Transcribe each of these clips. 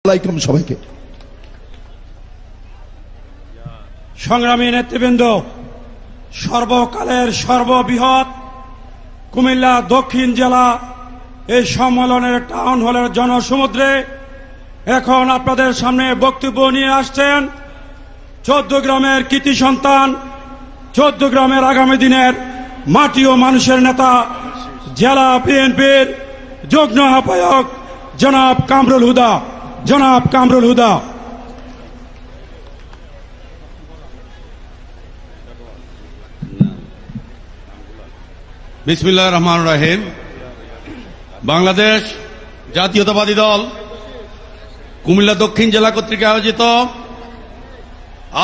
সবাইকে সংগ্রামী নেতৃবৃন্দ, সর্বকালের সর্ববৃহৎ কুমিল্লা দক্ষিণ জেলা এই সম্মেলনের টাউন হলের জনসমুদ্রে এখন আপনাদের সামনে বক্তব্য নিয়ে আসছেন 14 গ্রামের কৃতি সন্তান, 14 গ্রামের আগামী দিনের মাটি ও মানুষের নেতা, জেলা বিএনপির যুগ্ম আহ্বায়ক জনাব কামরুল হুদা। বিসমিল্লাহির রহমানির রহিম। বাংলাদেশ জাতীয়তাবাদী দল কুমিল্লা দক্ষিণ জেলা কর্তৃক আয়োজিত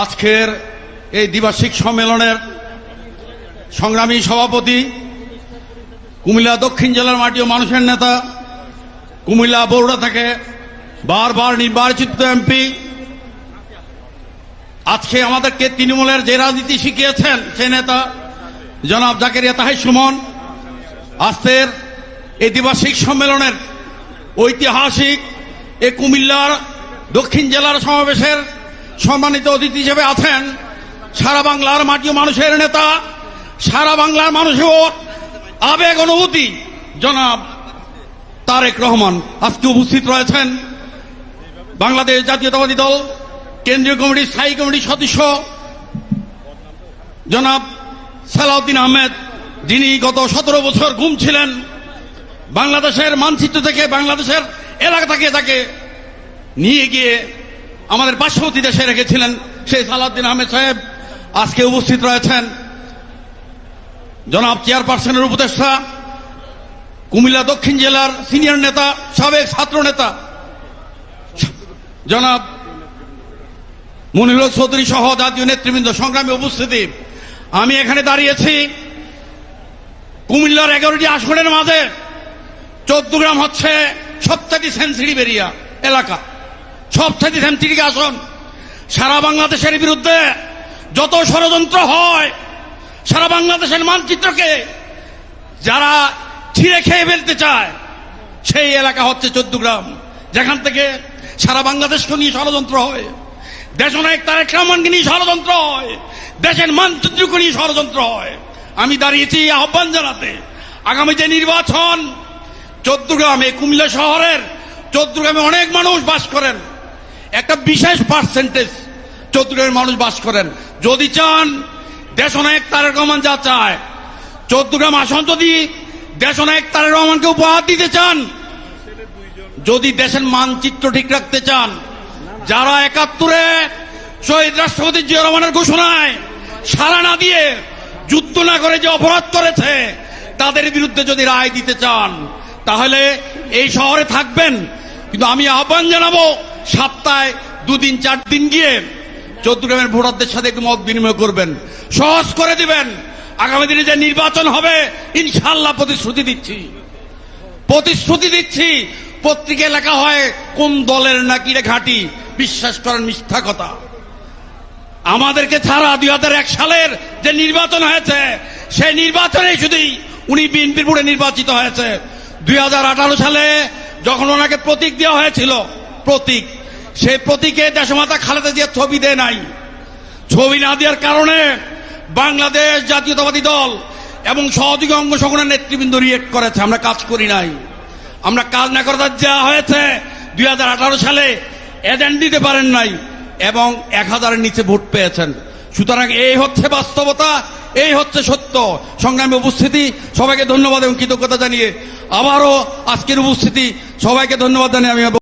আজকের এই দ্বিবার্ষিক সম্মেলনের সংগ্রামী সভাপতি, কুমিল্লা দক্ষিণ জেলার মাটি ও মানুষের নেতা, কুমিল্লা বরুড়া থেকে বারবার নির্বাচিত এমপি, আজকে আমাদেরকে তৃণমূলের যে রাজনীতি শিখিয়েছেন সে নেতা জনাব জাকেরিয়া তাহের সুমন, আজকের এই দ্বিবার্ষিক সম্মেলনের ঐতিহাসিক এই কুমিল্লার দক্ষিণ জেলার সমাবেশের সম্মানিত অতিথি হিসেবে আছেন সারা বাংলার মাটি ও মানুষের নেতা, সারা বাংলার মানুষের আবেগ অনুভূতি জনাব তারেক রহমান। আজকে উপস্থিত রয়েছেন বাংলাদেশ জাতীয়তাবাদী দল কেন্দ্রীয় কমিটির স্থায়ী কমিটির সদস্য জনাব সালাউদ্দিন আহমেদ, যিনি গত 17 বছর গুম ছিলেন। বাংলাদেশের মানচিত্র থেকে, বাংলাদেশের এলাকা থেকে তাকে নিয়ে গিয়ে আমাদের পার্শ্ববর্তী দেশে রেখেছিলেন সেই সালাউদ্দিন আহমেদ সাহেব আজকে উপস্থিত রয়েছেন। জনাব চেয়ারপারসনের উপদেষ্টা, কুমিল্লা দক্ষিণ জেলার সিনিয়র নেতা, সাবেক ছাত্র নেতা জনাব মনিরুল চৌধুরী সহ জাতীয় নেতৃবৃন্দ, সংগ্রামী উপস্থিতি। আমি এখানে দাঁড়িয়েছি কুমিল্লার 11টি আসনের মাঝে 14 গ্রাম হচ্ছে সবথেকে সেন্সিটিভ এরিয়া এলাকা, সবথেকে সেন্সিটিভ আসন। সারা বাংলাদেশের বিরুদ্ধে যত ষড়যন্ত্র হয়, সারা বাংলাদেশের মানচিত্রকে যারা ছিঁড়ে খেয়ে ফেলতে চায়, সেই এলাকা হচ্ছে 14 গ্রাম, যেখান থেকে সারা বাংলাদেশকে নিয়ে ষড়যন্ত্র হয়, দেশনায়ক তারেক রহমানকে নিয়ে ষড়যন্ত্র হয়, দেশের মানচিত্রকে নিয়ে ষড়যন্ত্র হয়। আমি দাঁড়িয়েছি আহ্বান জানাতে, আগামী যে নির্বাচন 14 গ্রামে, কুমিল্লা শহরের 14 গ্রামে অনেক মানুষ বাস করেন, একটা বিশেষ পার্সেন্টেজ 14 গ্রামের মানুষ বাস করেন। যদি চান দেশনায়ক তারেক রহমান যা চায়, 14 গ্রাম আসন যদি দেশনায়ক তারেক রহমানকে উপহার দিতে চান, যদি দেশের মানচিত্র ঠিক রাখতে চান, যারা 71-এ শহীদ রাষ্ট্রপতি জিয়া রহমানের ঘোষণায় সাড়া না দিয়ে, যুদ্ধ না করে যে অপরাধ করেছে, তাদের বিরুদ্ধে যদি রায় দিতে চান, তাহলে এই শহরে থাকবেন। কিন্তু আমি আহ্বান জানাবো, সপ্তাহে 2 দিন 4 দিন গিয়ে 14 গ্রামের ভোটারদের সাথে একটু মত বিনিময় করবেন, সহজ করে দিবেন। আগামী দিনে যে নির্বাচন হবে, ইনশাআল্লাহ প্রতিশ্রুতি দিচ্ছি, পত্রিকায় লেখা হয় কোন দলের নাকি রে ঘাঁটি, বিশ্বাস করেন মিথ্যা কথা। আমাদেরকে ছাড়া 2001 সালের যে নির্বাচন হয়েছে, সেই নির্বাচনে শুধুই উনি বিএনপির ভোটে নির্বাচিত হয়েছে। 2018 সালে যখন ওনাকে প্রতীক দেওয়া হয়েছিল, সেই প্রতীকে দেশমাতা খালেদা জিয়ার ছবি দেয় নাই। ছবি না দেওয়ার কারণে বাংলাদেশ জাতীয়তাবাদী দল এবং সহযোগী অঙ্গ সংগঠনের নেতৃবৃন্দ রিয়েক্ট করেছে, আমরা কাজ করি নাই। আমরা কাজ না করে যা হয়েছে 2018 সালে এজেন্ট দিতে পারেন নাই এবং 1000-এর নিচে ভোট পেয়েছেন। সুতরাং এই হচ্ছে বাস্তবতা, এই হচ্ছে সত্য। সংগ্রামী উপস্থিতি, সবাইকে ধন্যবাদ এবং কৃতজ্ঞতা জানিয়ে আবারও আজকের উপস্থিতি সবাইকে ধন্যবাদ জানিয়ে আমি